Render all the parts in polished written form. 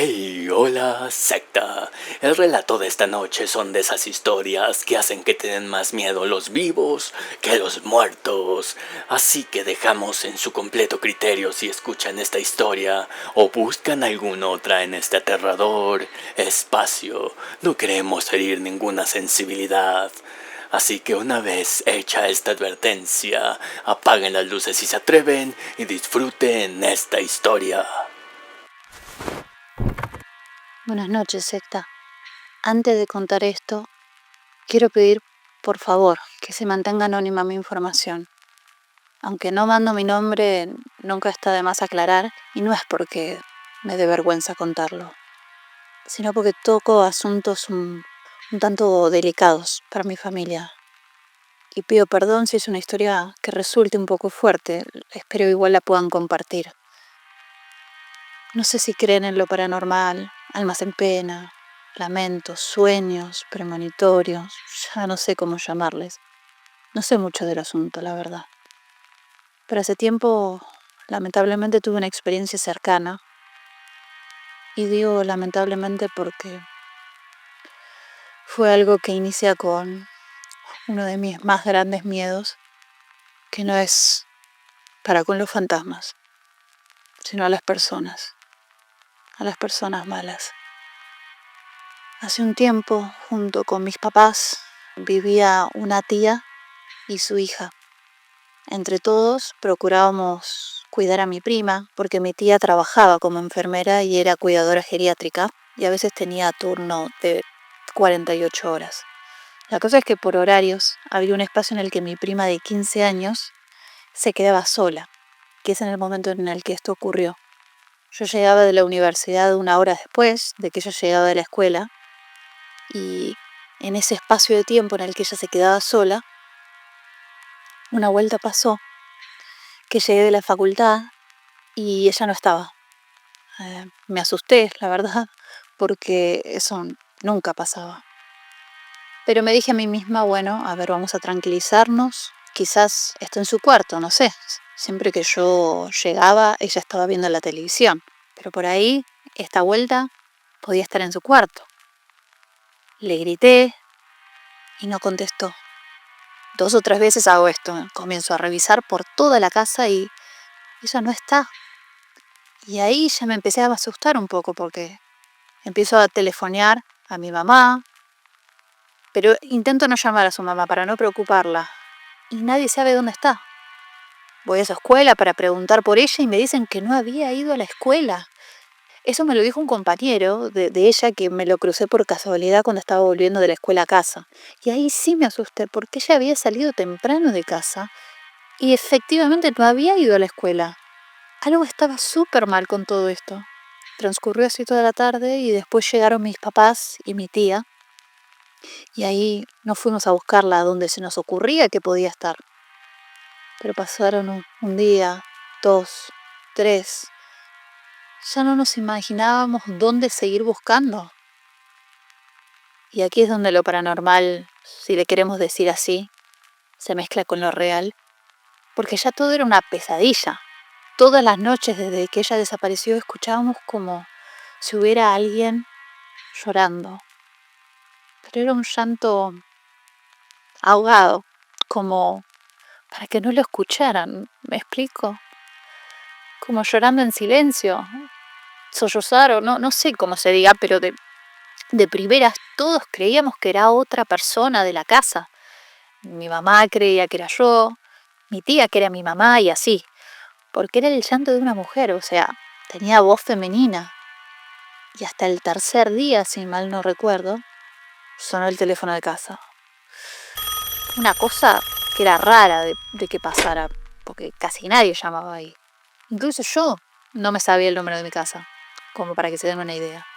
Hey, hola, secta. El relato de esta noche son de esas historias que hacen que te den más miedo los vivos que los muertos. Así que dejamos en su completo criterio si escuchan esta historia o buscan alguna otra en este aterrador espacio. No queremos herir ninguna sensibilidad. Así que una vez hecha esta advertencia, apaguen las luces si se atreven y disfruten esta historia. Buenas noches, secta. Antes de contar esto, quiero pedir, por favor, que se mantenga anónima mi información. Aunque no mando mi nombre, nunca está de más aclarar, y no es porque me dé vergüenza contarlo, sino porque toco asuntos un tanto delicados para mi familia. Y pido perdón si es una historia que resulte un poco fuerte, espero igual la puedan compartir. No sé si creen en lo paranormal, almas en pena, lamentos, sueños, premonitorios, ya no sé cómo llamarles. No sé mucho del asunto, la verdad. Pero hace tiempo, lamentablemente, tuve una experiencia cercana. Y digo lamentablemente porque fue algo que inicia con uno de mis más grandes miedos, que no es para con los fantasmas, sino a las personas malas. Hace un tiempo, junto con mis papás, vivía una tía y su hija. Entre todos procurábamos cuidar a mi prima, porque mi tía trabajaba como enfermera y era cuidadora geriátrica, y a veces tenía turno de 48 horas. La cosa es que por horarios había un espacio en el que mi prima de 15 años se quedaba sola, que es en el momento en el que esto ocurrió. Yo llegaba de la universidad 1 hora después de que ella llegaba de la escuela, y en ese espacio de tiempo en el que ella se quedaba sola, una vuelta pasó que llegué de la facultad y ella no estaba. Me asusté, la verdad, porque eso nunca pasaba. Pero me dije a mí misma, bueno, a ver, vamos a tranquilizarnos. Quizás está en su cuarto, no sé. Siempre que yo llegaba, ella estaba viendo la televisión. Pero por ahí, esta vuelta, podía estar en su cuarto. Le grité y no contestó. 2 o 3 veces hago esto. Comienzo a revisar por toda la casa y ella no está. Y ahí ya me empecé a asustar un poco porque empiezo a telefonear a mi mamá, pero intento no llamar a su mamá para no preocuparla. Y nadie sabe dónde está. Voy a su escuela para preguntar por ella y me dicen que no había ido a la escuela. Eso me lo dijo un compañero de ella que me lo crucé por casualidad cuando estaba volviendo de la escuela a casa. Y ahí sí me asusté porque ella había salido temprano de casa y efectivamente no había ido a la escuela. Algo estaba súper mal con todo esto. Transcurrió así toda la tarde y después llegaron mis papás y mi tía. Y ahí nos fuimos a buscarla donde se nos ocurría que podía estar. Pero pasaron un día, 2, 3. Ya no nos imaginábamos dónde seguir buscando. Y aquí es donde lo paranormal, si le queremos decir así, se mezcla con lo real. Porque ya todo era una pesadilla. Todas las noches desde que ella desapareció escuchábamos como si hubiera alguien llorando. Pero era un llanto ahogado, como para que no lo escucharan, ¿me explico? Como llorando en silencio, sollozar o no sé cómo se diga, pero de primeras todos creíamos que era otra persona de la casa. Mi mamá creía que era yo, mi tía que era mi mamá y así, porque era el llanto de una mujer, o sea, tenía voz femenina. Y hasta el tercer día, si mal no recuerdo, sonó el teléfono de casa. Una cosa que era rara de que pasara, porque casi nadie llamaba ahí. Incluso yo no me sabía el número de mi casa, como para que se den una idea.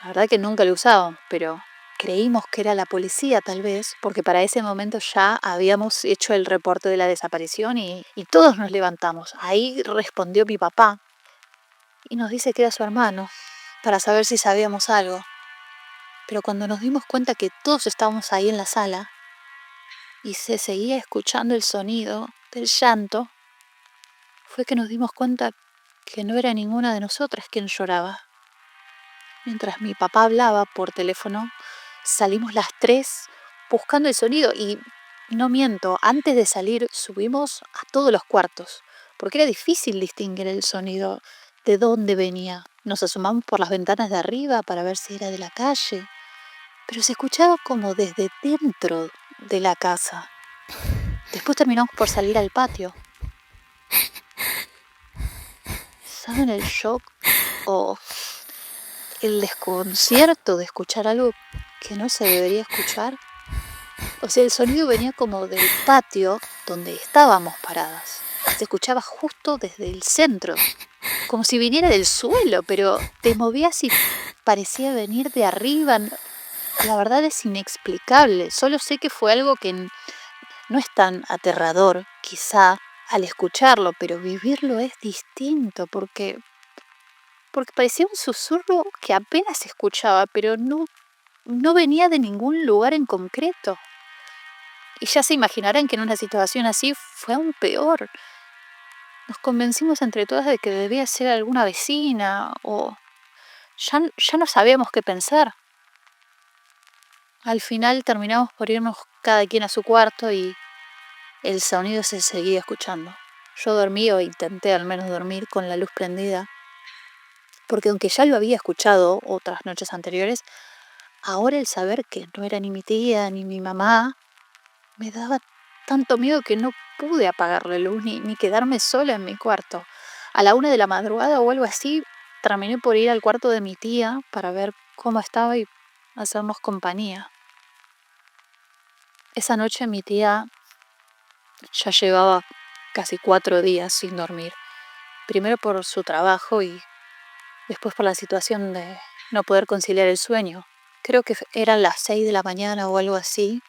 La verdad que nunca lo usábamos, pero creímos que era la policía tal vez, porque para ese momento ya habíamos hecho el reporte de la desaparición y todos nos levantamos. Ahí respondió mi papá y nos dice que era su hermano, para saber si sabíamos algo. Pero cuando nos dimos cuenta que todos estábamos ahí en la sala y se seguía escuchando el sonido del llanto, fue que nos dimos cuenta que no era ninguna de nosotras quien lloraba. Mientras mi papá hablaba por teléfono, salimos las tres buscando el sonido y no miento, antes de salir subimos a todos los cuartos, porque era difícil distinguir el sonido de dónde venía. Nos asomamos por las ventanas de arriba para ver si era de la calle, pero se escuchaba como desde dentro de la casa. Después terminamos por salir al patio. ¿Saben el shock o el desconcierto de escuchar algo que no se debería escuchar? O sea, el sonido venía como del patio donde estábamos paradas. Se escuchaba justo desde el centro, como si viniera del suelo, pero te movías y parecía venir de arriba. La verdad es inexplicable. Solo sé que fue algo que no es tan aterrador, quizá, al escucharlo, pero vivirlo es distinto porque parecía un susurro que apenas se escuchaba, pero no venía de ningún lugar en concreto. Y ya se imaginarán que en una situación así fue aún peor. Nos convencimos entre todas de que debía ser alguna vecina o ya no sabíamos qué pensar. Al final terminamos por irnos cada quien a su cuarto y el sonido se seguía escuchando. Yo dormí o intenté al menos dormir con la luz prendida, porque aunque ya lo había escuchado otras noches anteriores, ahora el saber que no era ni mi tía ni mi mamá me daba tanto miedo que no pude apagar la luz ni quedarme sola en mi cuarto. A la 1 de la madrugada o algo así, terminé por ir al cuarto de mi tía para ver cómo estaba y hacernos compañía. Esa noche mi tía ya llevaba casi 4 días sin dormir. Primero por su trabajo y después por la situación de no poder conciliar el sueño. Creo que eran las 6 de la mañana o algo así,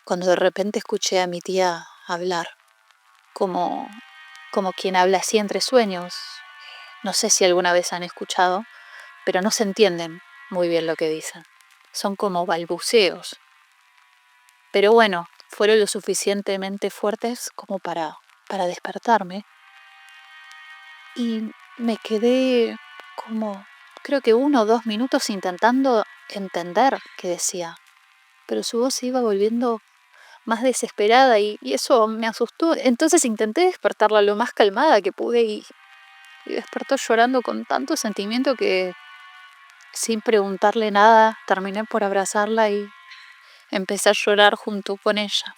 cuando de repente escuché a mi tía hablar, como, como quien habla así entre sueños. No sé si alguna vez han escuchado, pero no se entienden muy bien lo que dicen. Son como balbuceos. Pero bueno, fueron lo suficientemente fuertes como para despertarme. Y me quedé como, creo que 1 o 2 minutos intentando entender qué decía. Pero su voz se iba volviendo más desesperada y eso me asustó. Entonces intenté despertarla lo más calmada que pude y despertó llorando con tanto sentimiento que sin preguntarle nada terminé por abrazarla y empecé a llorar junto con ella.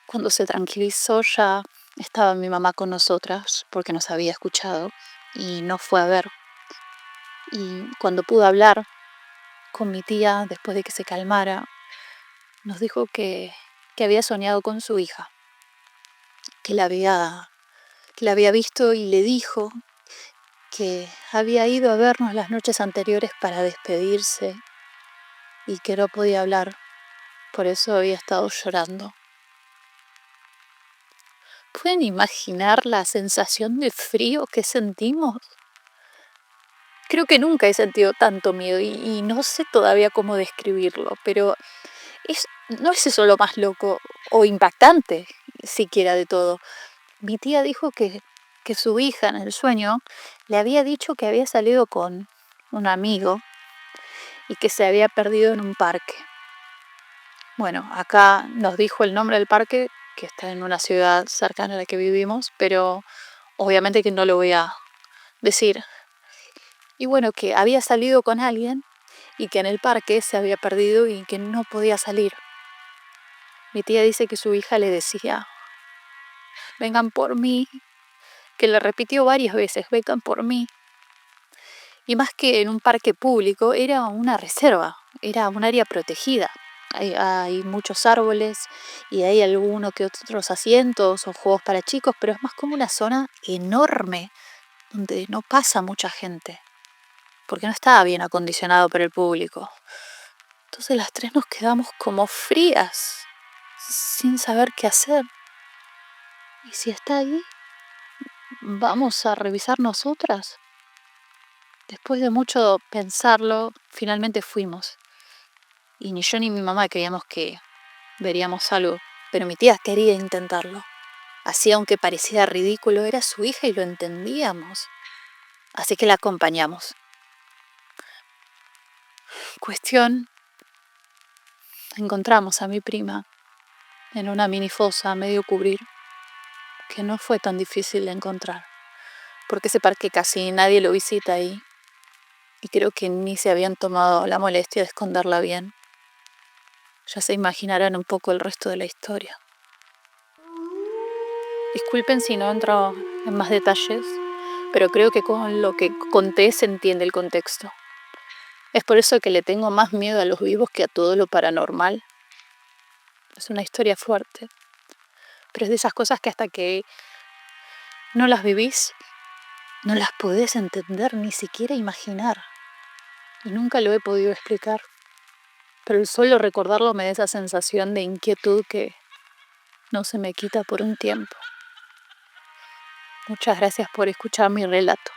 Cuando se tranquilizó ya estaba mi mamá con nosotras porque nos había escuchado y nos fue a ver. Y cuando pude hablar con mi tía después de que se calmara, nos dijo que había soñado con su hija, que la había visto y le dijo que había ido a vernos las noches anteriores para despedirse y que no podía hablar, por eso había estado llorando. ¿Pueden imaginar la sensación de frío que sentimos? Creo que nunca he sentido tanto miedo y no sé todavía cómo describirlo, pero no es eso lo más loco o impactante siquiera de todo. Mi tía dijo que su hija en el sueño le había dicho que había salido con un amigo y que se había perdido en un parque. Bueno, acá nos dijo el nombre del parque, que está en una ciudad cercana a la que vivimos, pero obviamente que no lo voy a decir. Y bueno, que había salido con alguien y que en el parque se había perdido y que no podía salir. Mi tía dice que su hija le decía, vengan por mí, que le repitió varias veces, vengan por mí. Y más que en un parque público, era una reserva, era un área protegida. Hay muchos árboles y hay algunos que otros asientos o juegos para chicos, pero es más como una zona enorme donde no pasa mucha gente, porque no estaba bien acondicionado para el público. Entonces las tres nos quedamos como frías, sin saber qué hacer. ¿Y si está ahí? ¿Vamos a revisar nosotras? Después de mucho pensarlo, finalmente fuimos. Y ni yo ni mi mamá creíamos que veríamos algo, pero mi tía quería intentarlo. Así, aunque parecía ridículo, era su hija y lo entendíamos. Así que la acompañamos. Cuestión, encontramos a mi prima en una mini fosa a medio cubrir, que no fue tan difícil de encontrar, porque ese parque casi nadie lo visita ahí, y creo que ni se habían tomado la molestia de esconderla bien. Ya se imaginarán un poco el resto de la historia. Disculpen si no entro en más detalles, pero creo que con lo que conté se entiende el contexto. Es por eso que le tengo más miedo a los vivos que a todo lo paranormal. Es una historia fuerte, pero es de esas cosas que hasta que no las vivís, no las podés entender, ni siquiera imaginar. Y nunca lo he podido explicar. Pero el solo recordarlo me da esa sensación de inquietud que no se me quita por un tiempo. Muchas gracias por escuchar mi relato.